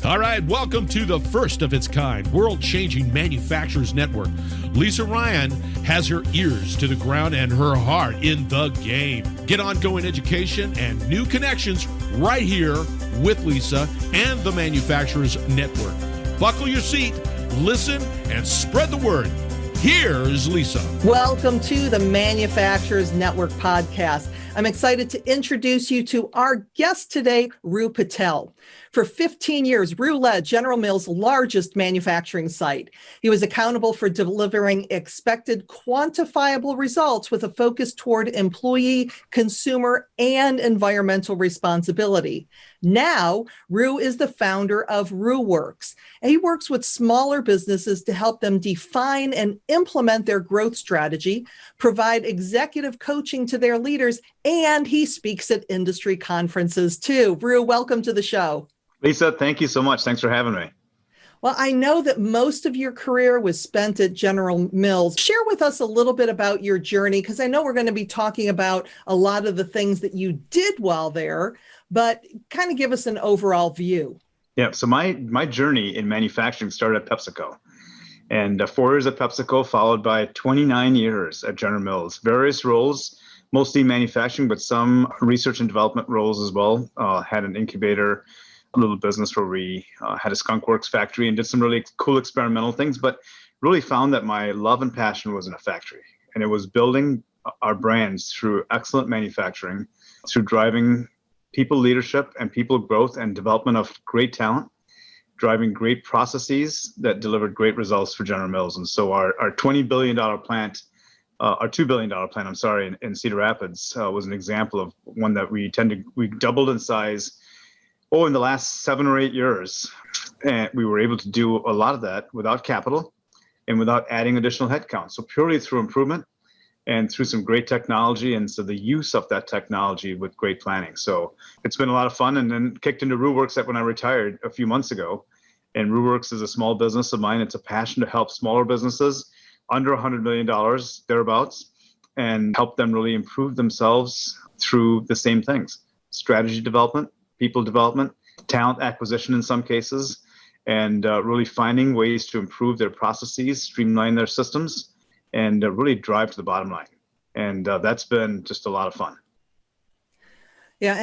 All right, welcome to the first of its kind, world-changing manufacturers network. Lisa Ryan has her ears to the ground and her heart in the game. Get ongoing education and new connections right here with Lisa and the Manufacturers Network. Buckle your seat, listen, and spread the word. Here's Lisa. Welcome to the Manufacturers Network podcast. I'm excited to introduce you to our guest today, Rue Patel. For 15 years, Rue led General Mills' largest manufacturing site. He was accountable for delivering expected quantifiable results with a focus toward employee, consumer, and environmental responsibility. Now, Rue is the founder of Rue Works. And he works with smaller businesses to help them define and implement their growth strategy, provide executive coaching to their leaders, and he speaks at industry conferences too. Rue, welcome to the show. Lisa, thank you so much. Thanks for having me. Well, I know that most of your career was spent at General Mills. Share with us a little bit about your journey, because I know we're going to be talking about a lot of the things that you did while there, but kind of give us an overall view. Yeah, so my journey in manufacturing started at PepsiCo. And 4 years at PepsiCo, followed by 29 years at General Mills. Various roles, mostly manufacturing, but some research and development roles as well. Had an incubator, a little business where we had a skunk works factory and did some really cool experimental things, but really found that my love and passion was in a factory. And it was building our brands through excellent manufacturing, through driving people leadership and people growth and development of great talent, driving great processes that delivered great results for General Mills. And so our $20 billion plant, our $2 billion plant, in Cedar Rapids was an example of one that we doubled in size in the last 7 or 8 years. And we were able to do a lot of that without capital and without adding additional headcount. So purely through improvement and through some great technology, and so the use of that technology with great planning. So it's been a lot of fun, and then kicked into Rue Works when I retired a few months ago. And Rue Works is a small business of mine. It's a passion to help smaller businesses under $100 million, thereabouts, and help them really improve themselves through the same things: strategy development, people development, talent acquisition in some cases, and really finding ways to improve their processes, streamline their systems, and really drive to the bottom line. And that's been just a lot of fun. Yeah,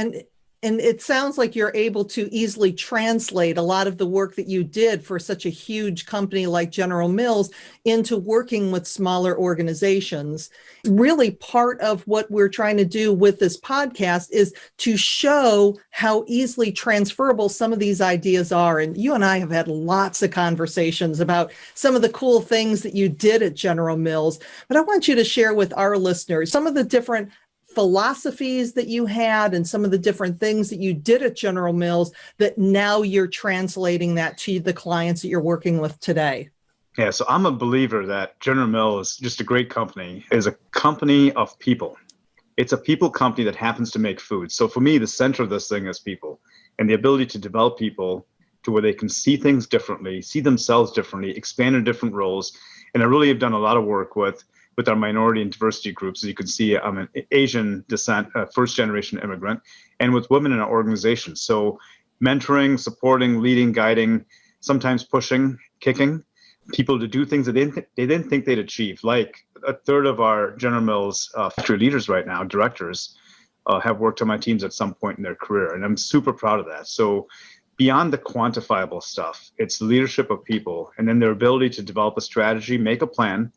and it sounds like you're able to easily translate a lot of the work that you did for such a huge company like General Mills into working with smaller organizations. Really, part of what we're trying to do with this podcast is to show how easily transferable some of these ideas are. And you and I have had lots of conversations about some of the cool things that you did at General Mills. But I want you to share with our listeners some of the different philosophies that you had and some of the different things that you did at General Mills that now you're translating that to the clients that you're working with today. Yeah, so I'm a believer that General Mills, just a great company, is a company of people. It's a people company that happens to make food. So for me, the center of this thing is people, and the ability to develop people to where they can see things differently, see themselves differently, expand in different roles. And I really have done a lot of work with our minority and diversity groups. As you can see, I'm an Asian descent, first generation immigrant, and with women in our organization. So mentoring, supporting, leading, guiding, sometimes pushing, kicking people to do things that they didn't think they'd achieve. Like a third of our General Mills factory leaders right now, directors, have worked on my teams at some point in their career. And I'm super proud of that. So beyond the quantifiable stuff, it's leadership of people, and then their ability to develop a strategy, make a plan,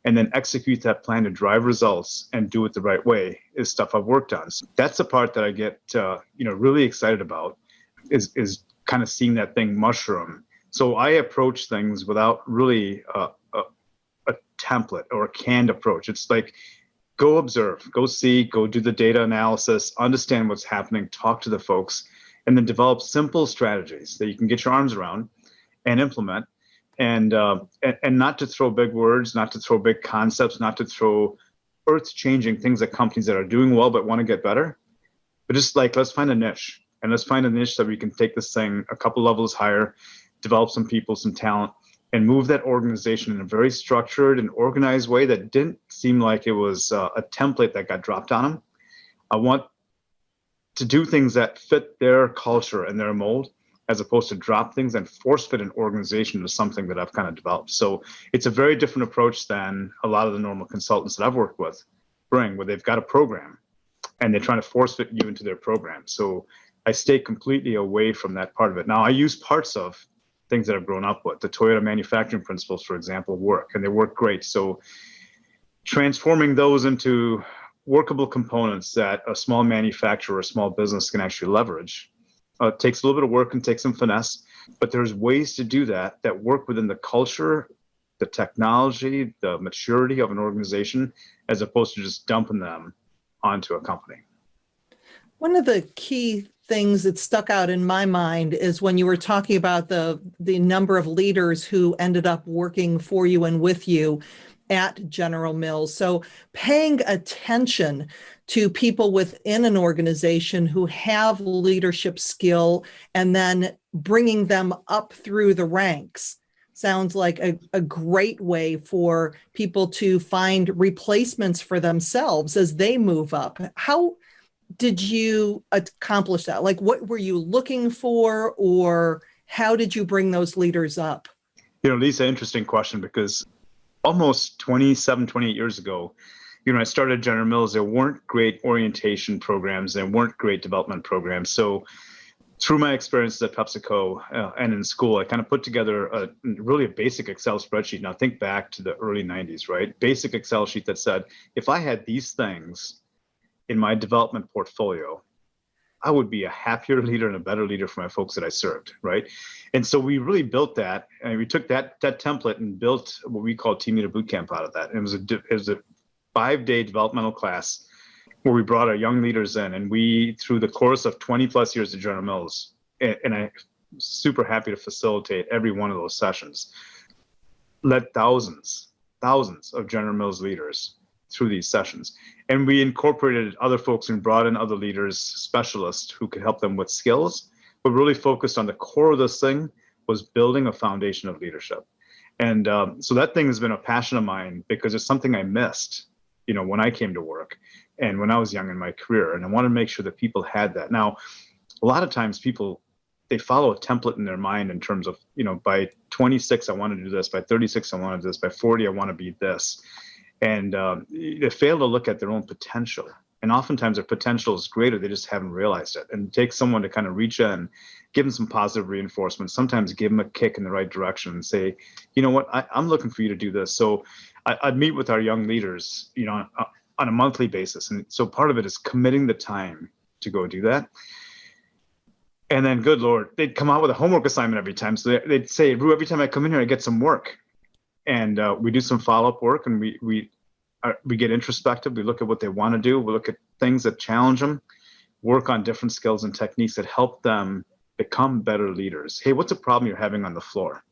and then execute that plan to drive results and do it the right way is stuff I've worked on. So that's the part that I get really excited about, is kind of seeing that thing mushroom. So I approach things without really a template or a canned approach. It's like, go observe, go see, go do the data analysis, understand what's happening, talk to the folks, and then develop simple strategies that you can get your arms around and implement. And not to throw big words, not to throw big concepts, not to throw earth-changing things at companies that are doing well but want to get better, but just like, let's find a niche, and let's find a niche that we can take this thing a couple levels higher, develop some people, some talent, and move that organization in a very structured and organized way that didn't seem like it was a template that got dropped on them. I want to do things that fit their culture and their mold, as opposed to drop things and force fit an organization into something that I've kind of developed. So it's a very different approach than a lot of the normal consultants that I've worked with bring, where they've got a program and they're trying to force fit you into their program. So I stay completely away from that part of it. Now, I use parts of things that I've grown up with. The Toyota manufacturing principles, for example, work, and they work great. So transforming those into workable components that a small manufacturer or a small business can actually leverage takes a little bit of work and takes some finesse, but there's ways to do that work within the culture, the technology, the maturity of an organization, as opposed to just dumping them onto a company. One of the key things that stuck out in my mind is when you were talking about the number of leaders who ended up working for you and with you at General Mills. So paying attention to people within an organization who have leadership skill and then bringing them up through the ranks sounds like a great way for people to find replacements for themselves as they move up. How did you accomplish that? Like, what were you looking for, or how did you bring those leaders up? Lisa, interesting question, because almost 27, 28 years ago, I started General Mills, there weren't great orientation programs, there weren't great development programs. So through my experiences at PepsiCo and in school, I kind of put together a basic Excel spreadsheet. Now think back to the early 90s, right? Basic Excel sheet that said, if I had these things in my development portfolio, I would be a happier leader and a better leader for my folks that I served, right? And so we really built that, and we took that template and built what we call Team Leader Bootcamp out of that. And it was a 5-day developmental class where we brought our young leaders in, and we, through the course of 20 plus years at General Mills, and I'm super happy to facilitate every one of those sessions, led thousands of General Mills leaders through these sessions. And we incorporated other folks and brought in other leaders, specialists who could help them with skills, but really focused on the core of this thing was building a foundation of leadership. And so that thing has been a passion of mine because it's something I missed, when I came to work and when I was young in my career. And I want to make sure that people had that. Now, a lot of times people, they follow a template in their mind in terms of, by 26, I want to do this. By 36, I want to do this. By 40, I want to be this. And they fail to look at their own potential. And oftentimes their potential is greater. They just haven't realized it. And it takes someone to kind of reach in, give them some positive reinforcement, sometimes give them a kick in the right direction and say, you know what, I'm looking for you to do this. So I'd meet with our young leaders, on a monthly basis. And so part of it is committing the time to go do that. And then, good Lord, they'd come out with a homework assignment every time. So they'd say, Rue, every time I come in here, I get some work. And we do some follow-up work, and we get introspective. We look at what they want to do. We look at things that challenge them, work on different skills and techniques that help them become better leaders. Hey, what's a problem you're having on the floor?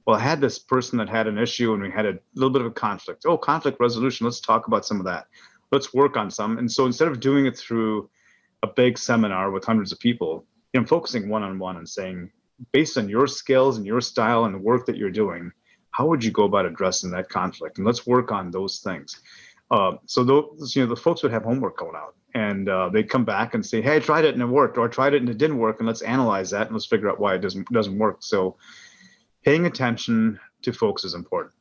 Well, I had this person that had an issue, and we had a little bit of a conflict. Oh, conflict resolution. Let's talk about some of that. Let's work on some. And so instead of doing it through a big seminar with hundreds of people, I'm focusing one-on-one and saying, based on your skills and your style and the work that you're doing, how would you go about addressing that conflict? And let's work on those things. So those, the folks would have homework going out, and they'd come back and say, hey, I tried it and it worked, or I tried it and it didn't work, and let's analyze that and let's figure out why it doesn't work. So paying attention to folks is important.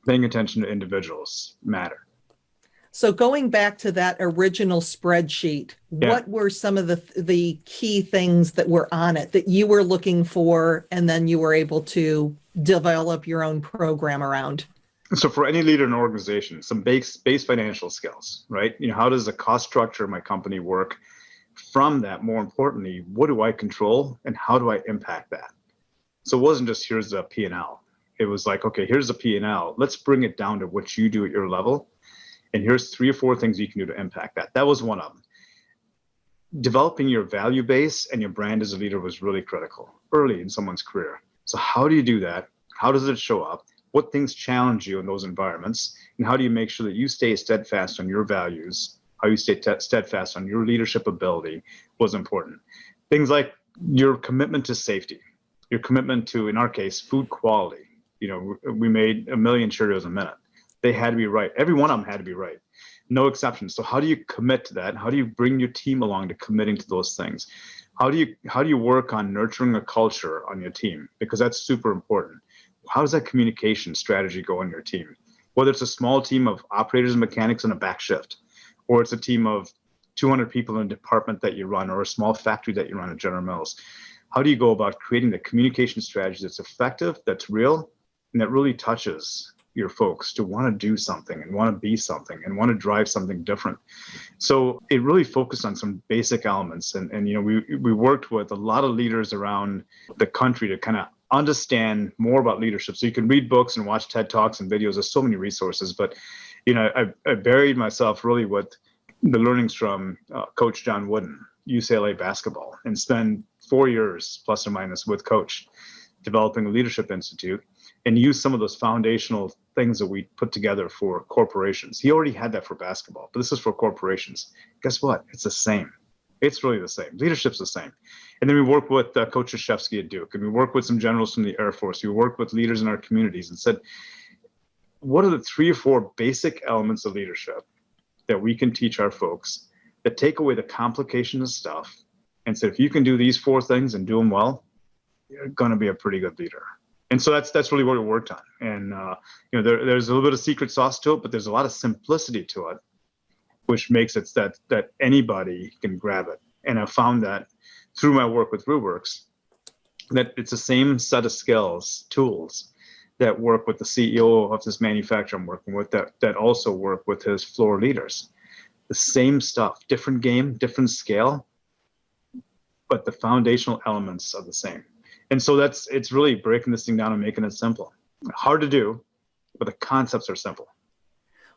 Paying attention to individuals matter. So going back to that original spreadsheet, what were some of the key things that were on it that you were looking for, and then you were able to develop your own program around? So for any leader in an organization, some base financial skills, right? How does the cost structure of my company work? From that, more importantly, what do I control and how do I impact that? So it wasn't just here's the P&L. It was like, okay, here's the P&L. Let's bring it down to what you do at your level. And here's 3 or 4 things you can do to impact that. That was one of them. Developing your value base and your brand as a leader was really critical early in someone's career. So how do you do that? How does it show up? What things challenge you in those environments? And how do you make sure that you stay steadfast on your values? How you stay steadfast on your leadership ability was important. Things like your commitment to safety, your commitment to, in our case, food quality. We made 1 million Cheerios a minute. They had to be right. Every one of them had to be right. No exceptions. So how do you commit to that? How do you bring your team along to committing to those things? How do you work on nurturing a culture on your team? Because that's super important. How does that communication strategy go on your team? Whether it's a small team of operators and mechanics in a back shift, or it's a team of 200 people in a department that you run, or a small factory that you run at General Mills. How do you go about creating the communication strategy that's effective, that's real, and that really touches your folks to want to do something and want to be something and want to drive something different? So it really focused on some basic elements. And we worked with a lot of leaders around the country to kind of understand more about leadership. So you can read books and watch TED Talks and videos. There's so many resources, but I buried myself really with the learnings from Coach John Wooden, UCLA basketball, and spend 4 years plus or minus with Coach developing a leadership institute, and use some of those foundational things that we put together for corporations. He already had that for basketball, but this is for corporations. Guess what? It's the same. It's really the same. Leadership's the same. And then we work with Coach Krzyzewski at Duke, and we work with some generals from the Air Force. We work with leaders in our communities and said, what are the 3 or 4 basic elements of leadership that we can teach our folks that take away the complications of stuff and say, if you can do these 4 things and do them well, you're going to be a pretty good leader. And so that's really what we worked on. And there's a little bit of secret sauce to it, but there's a lot of simplicity to it, which makes it that anybody can grab it. And I found that through my work with Rue Works, that it's the same set of skills, tools that work with the CEO of this manufacturer I'm working with, that also work with his floor leaders. The same stuff, different game, different scale, but the foundational elements are the same. And so it's really breaking this thing down and making it simple. Hard to do, but the concepts are simple.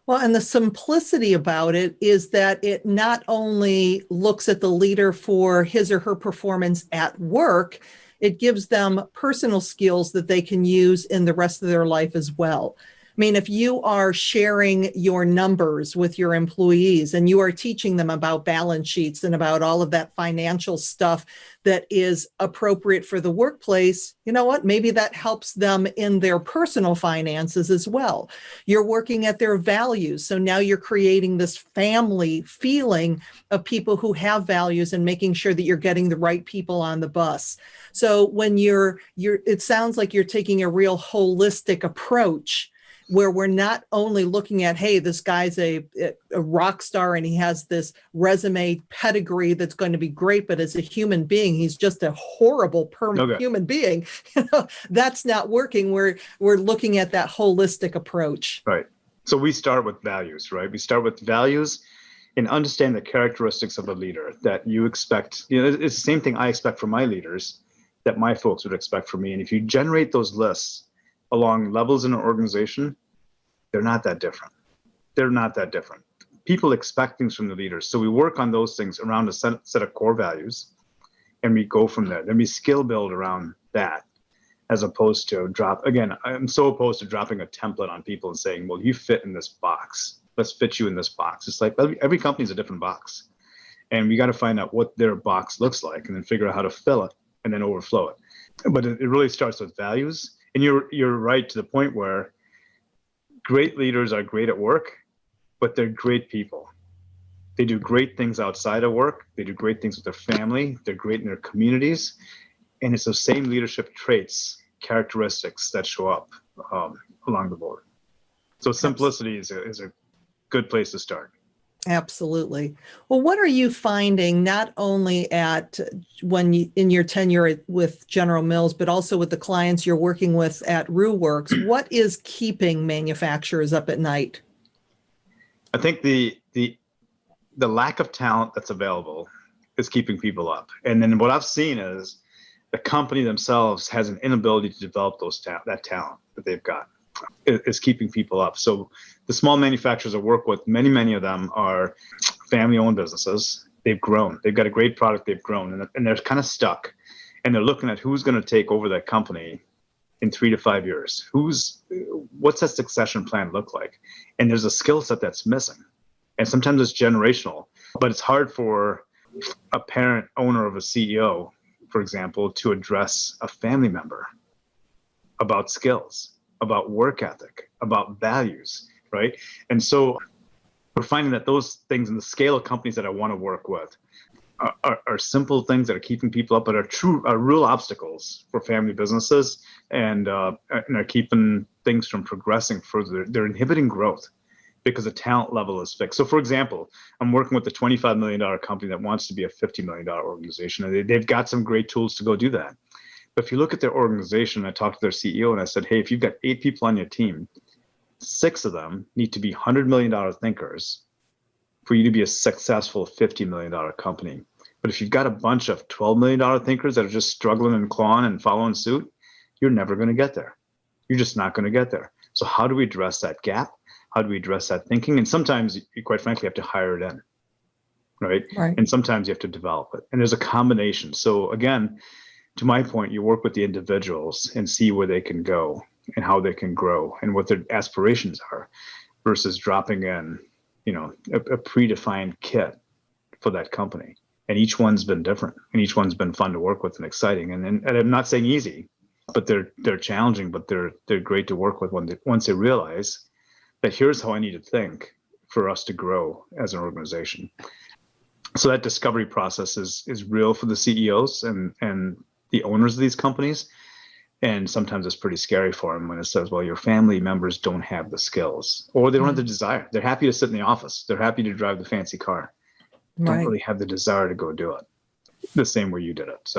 Well, and the simplicity about it is that it not only looks at the leader for his or her performance at work, it gives them personal skills that they can use in the rest of their life as well. I mean, if you are sharing your numbers with your employees and you are teaching them about balance sheets and about all of that financial stuff that is appropriate for the workplace, you know what? Maybe that helps them in their personal finances as well. You're working at their values. So now you're creating this family feeling of people who have values and making sure that you're getting the right people on the bus. So when it sounds like you're taking a real holistic approach, where we're not only looking at, hey, this guy's a rock star and he has this resume pedigree that's going to be great, but as a human being, he's just a horrible human being. That's not working. We're looking at that holistic approach. Right. So we start with values, right? We start with values and understand the characteristics of a leader that you expect. It's the same thing I expect from my leaders that my folks would expect from me. And if you generate those lists along levels in an organization, they're not that different. They're not that different. People expect things from the leaders. So we work on those things around a set of core values, and we go from there. Then we skill build around that, as opposed to I'm so opposed to dropping a template on people and saying, well, you fit in this box. Let's fit you in this box. It's like every company's a different box. And we got to find out what their box looks like and then figure out how to fill it and then overflow it. But it really starts with values. And you're right to the point where great leaders are great at work, but they're great people. They do great things outside of work. They do great things with their family. They're great in their communities. And it's those same leadership traits, characteristics that show up along the board. So simplicity is a good place to start. Absolutely. Well, what are you finding not only in your tenure with General Mills, but also with the clients you're working with at Rue Works? What is keeping manufacturers up at night? I think the lack of talent that's available is keeping people up. And then what I've seen is the company themselves has an inability to develop that talent that they've got. Is keeping people up. So the small manufacturers I work with, many of them are family-owned businesses. They've grown. They've got a great product. They've grown, and they're kind of stuck. And they're looking at who's going to take over that company in 3 to 5 years. What's that succession plan look like? And there's a skill set that's missing. And sometimes it's generational, but it's hard for a parent owner of a CEO, for example, to address a family member about skills, about work ethic, about values, right? And so we're finding that those things in the scale of companies that I want to work with, are simple things that are keeping people up, but are real obstacles for family businesses, and are keeping things from progressing further. They're inhibiting growth because the talent level is fixed. So, for example, I'm working with a $25 million company that wants to be a $50 million organization, and they've got some great tools to go do that. But if you look at their organization, I talked to their CEO and I said, hey, if you've got 8 people on your team, 6 of them need to be $100 million thinkers for you to be a successful $50 million company. But if you've got a bunch of $12 million thinkers that are just struggling and clawing and following suit, you're never going to get there. You're just not going to get there. So how do we address that gap? How do we address that thinking? And sometimes you quite frankly have to hire it in, right? And sometimes you have to develop it. And there's a combination. So again, to my point, you work with the individuals and see where they can go and how they can grow and what their aspirations are, versus dropping in, a predefined kit for that company. And each one's been different, and each one's been fun to work with and exciting. And I'm not saying easy, but they're challenging, but they're great to work with once they realize that here's how I need to think for us to grow as an organization. So that discovery process is real for the CEOs and the owners of these companies. And sometimes it's pretty scary for them when it says, well, your family members don't have the skills, or they don't have the desire. They're happy to sit in the office. They're happy to drive the fancy car. Don't really have the desire to go do it the same way you did it.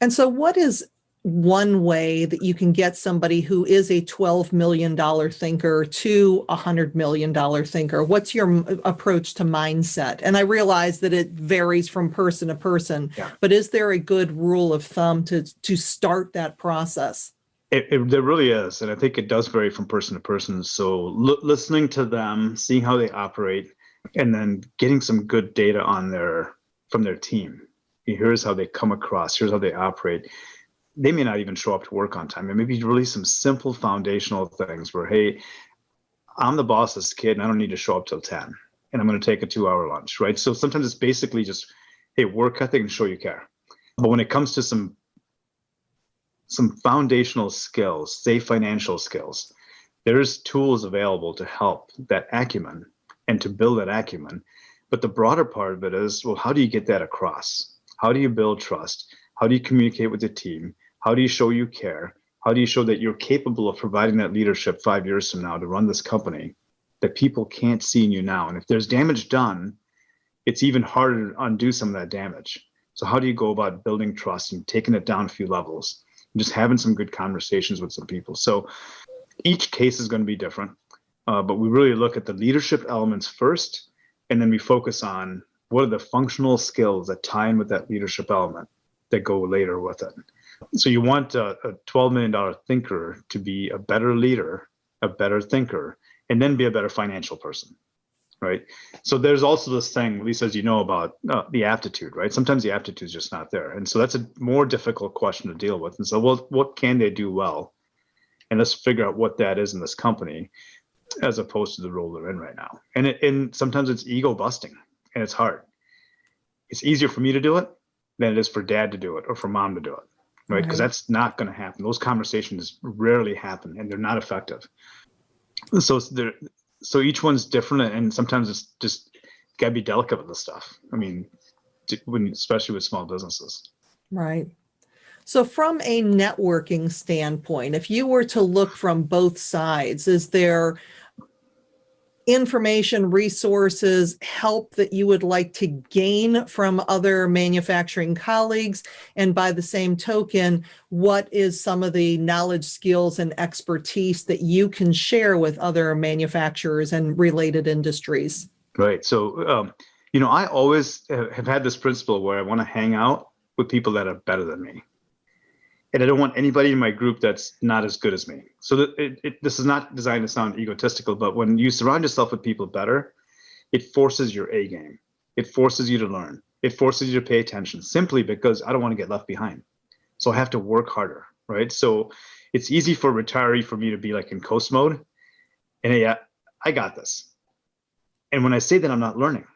And so what is one way that you can get somebody who is a $12 million thinker to a $100 million thinker? What's your approach to mindset? And I realize that it varies from person to person, but is there a good rule of thumb to start that process? There really is. And I think it does vary from person to person. So listening to them, seeing how they operate, and then getting some good data from their team. Here's how they come across. Here's how they operate. They may not even show up to work on time. And maybe really some simple foundational things where, hey, I'm the boss's kid and I don't need to show up till 10. And I'm going to take a 2-hour lunch, right? So sometimes it's basically just, hey, work ethic and show you care. But when it comes to some foundational skills, say financial skills, there's tools available to help that acumen and to build that acumen. But the broader part of it is, well, how do you get that across? How do you build trust? How do you communicate with the team? How do you show you care? How do you show that you're capable of providing that leadership 5 years from now to run this company that people can't see in you now? And if there's damage done, it's even harder to undo some of that damage. So how do you go about building trust and taking it down a few levels and just having some good conversations with some people? So each case is going to be different, but we really look at the leadership elements first, and then we focus on what are the functional skills that tie in with that leadership element that go later with it. So you want a $12 million thinker to be a better leader, a better thinker, and then be a better financial person, right? So there's also this thing, Lisa, as you know, about the aptitude, right? Sometimes the aptitude is just not there. And so that's a more difficult question to deal with. And so, well, what can they do well? And let's figure out what that is in this company as opposed to the role they're in right now. And sometimes it's ego busting, and it's hard. It's easier for me to do it than it is for dad to do it or for mom to do it, right? Because that's not going to happen. Those conversations rarely happen, and they're not effective. So each one's different, and sometimes it's just got to be delicate with this stuff. I mean, especially with small businesses. Right. So from a networking standpoint, if you were to look from both sides, is there information, resources, help that you would like to gain from other manufacturing colleagues? And by the same token, what is some of the knowledge, skills, and expertise that you can share with other manufacturers and related industries? Right. So, I always have had this principle where I want to hang out with people that are better than me. And I don't want anybody in my group that's not as good as me. So this is not designed to sound egotistical, but when you surround yourself with people better, it forces your A game. It forces you to learn. It forces you to pay attention, simply because I don't want to get left behind. So I have to work harder, right? So it's easy for a retiree for me to be like in coast mode. And hey, I got this. And when I say that, I'm not learning.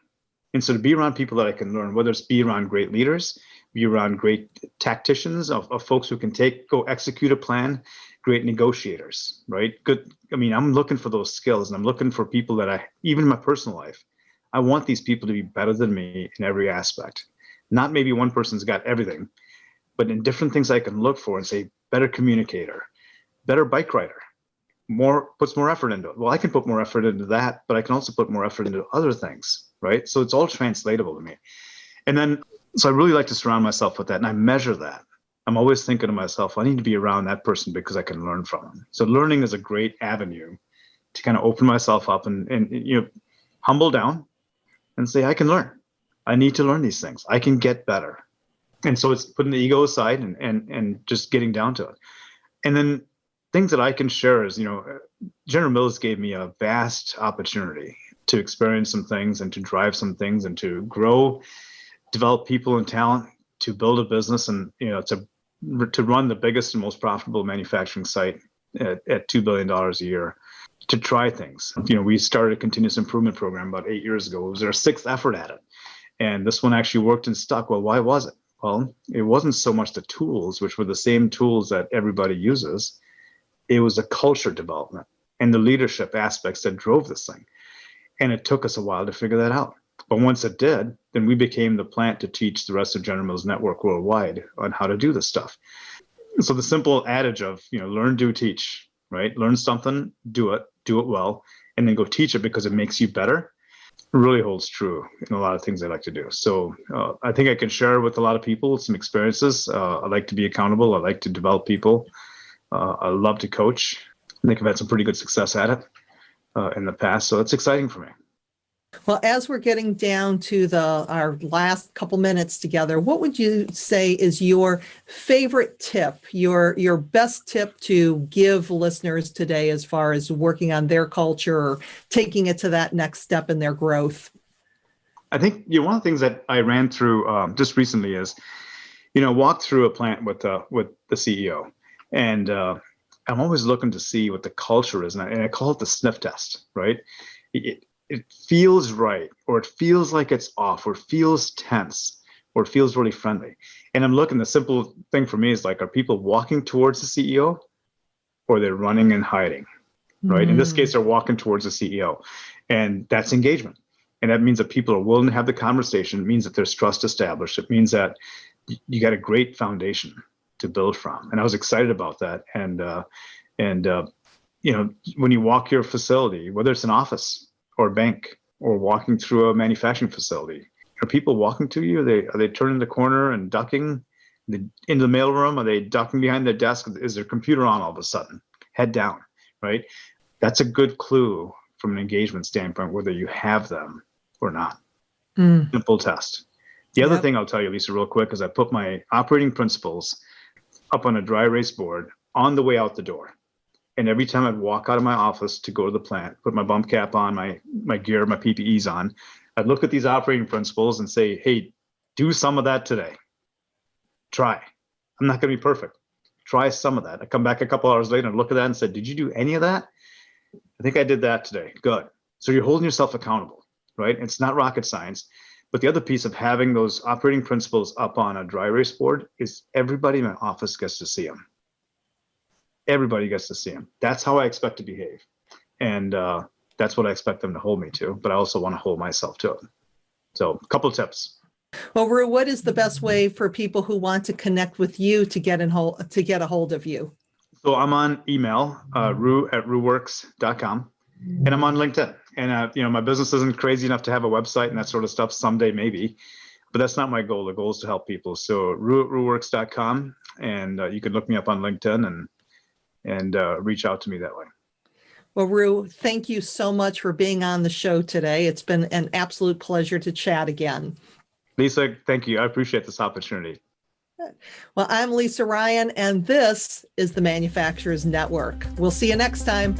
And so to be around people that I can learn, whether it's be around great leaders, be around great tacticians of folks who can go execute a plan, great negotiators, right? Good. I mean, I'm looking for those skills, and I'm looking for people that even in my personal life, I want these people to be better than me in every aspect. Not maybe one person's got everything, but in different things I can look for and say, better communicator, better bike rider, puts more effort into it. Well, I can put more effort into that, but I can also put more effort into other things, right? So it's all translatable to me. And then, so I really like to surround myself with that, and I measure that. I'm always thinking to myself, I need to be around that person because I can learn from them. So learning is a great avenue to kind of open myself up and humble down and say, I can learn. I need to learn these things. I can get better. And so it's putting the ego aside and just getting down to it. And then things that I can share is, General Mills gave me a vast opportunity to experience some things and to drive some things and to grow, develop people and talent, to build a business and, to run the biggest and most profitable manufacturing site at $2 billion a year, to try things. We started a continuous improvement program about 8 years ago. It was our sixth effort at it. And this one actually worked and stuck. Well, why was it? Well, it wasn't so much the tools, which were the same tools that everybody uses. It was the culture development and the leadership aspects that drove this thing. And it took us a while to figure that out. But once it did, then we became the plant to teach the rest of General Mills network worldwide on how to do this stuff. So the simple adage of, learn, do, teach, right? Learn something, do it well, and then go teach it because it makes you better, really holds true in a lot of things I like to do. So I think I can share with a lot of people some experiences. I like to be accountable. I like to develop people. I love to coach. I think I've had some pretty good success at it in the past. So it's exciting for me. Well, as we're getting down to our last couple minutes together, what would you say is your favorite tip, your best tip to give listeners today as far as working on their culture or taking it to that next step in their growth? I think one of the things that I ran through just recently is, walk through a plant with the CEO, and I'm always looking to see what the culture is, and I call it the sniff test, right? It feels right, or it feels like it's off, or it feels tense, or it feels really friendly. And I'm looking, the simple thing for me is like, are people walking towards the CEO or they're running and hiding, right? In this case, they're walking towards the CEO, and that's engagement. And that means that people are willing to have the conversation. It means that there's trust established. It means that you got a great foundation to build from. And I was excited about that. And when you walk your facility, whether it's an office or a bank or walking through a manufacturing facility, are people walking to you? Are they turning the corner and ducking into the mailroom? Are they ducking behind their desk? Is their computer on all of a sudden? Head down, right? That's a good clue from an engagement standpoint, whether you have them or not. Simple test. The other thing I'll tell you, Lisa, real quick, is I put my operating principles up on a dry erase board on the way out the door. And every time I'd walk out of my office to go to the plant, put my bump cap on, my gear, my PPEs on, I'd look at these operating principles and say, hey, do some of that today. Try. I'm not going to be perfect. Try some of that. I come back a couple hours later and look at that and said, did you do any of that? I think I did that today. Good. So you're holding yourself accountable, right? It's not rocket science. But the other piece of having those operating principles up on a dry erase board is everybody in my office gets to see them. Everybody gets to see them. That's how I expect to behave. And that's what I expect them to hold me to. But I also want to hold myself to it. So a couple of tips. Well, Rue, what is the best way for people who want to connect with you to get a hold of you? So I'm on email, rue@rueworks.com. And I'm on LinkedIn. And my business isn't crazy enough to have a website and that sort of stuff. Someday, maybe. But that's not my goal. The goal is to help people. So rue@rueworks.com. And you can look me up on LinkedIn and reach out to me that way. Well, Rue, thank you so much for being on the show today. It's been an absolute pleasure to chat again. Lisa, thank you. I appreciate this opportunity. Well, I'm Lisa Ryan, and this is the Manufacturers Network. We'll see you next time.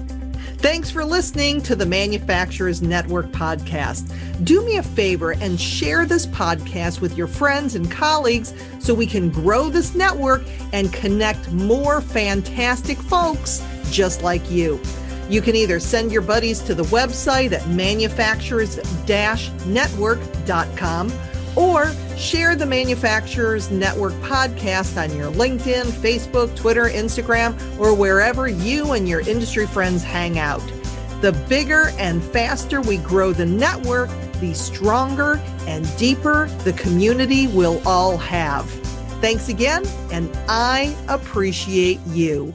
Thanks for listening to the Manufacturers Network podcast. Do me a favor and share this podcast with your friends and colleagues so we can grow this network and connect more fantastic folks just like you. You can either send your buddies to the website at manufacturers-network.com or share the Manufacturers Network podcast on your LinkedIn, Facebook, Twitter, Instagram, or wherever you and your industry friends hang out. The bigger and faster we grow the network, the stronger and deeper the community will all have. Thanks again, and I appreciate you.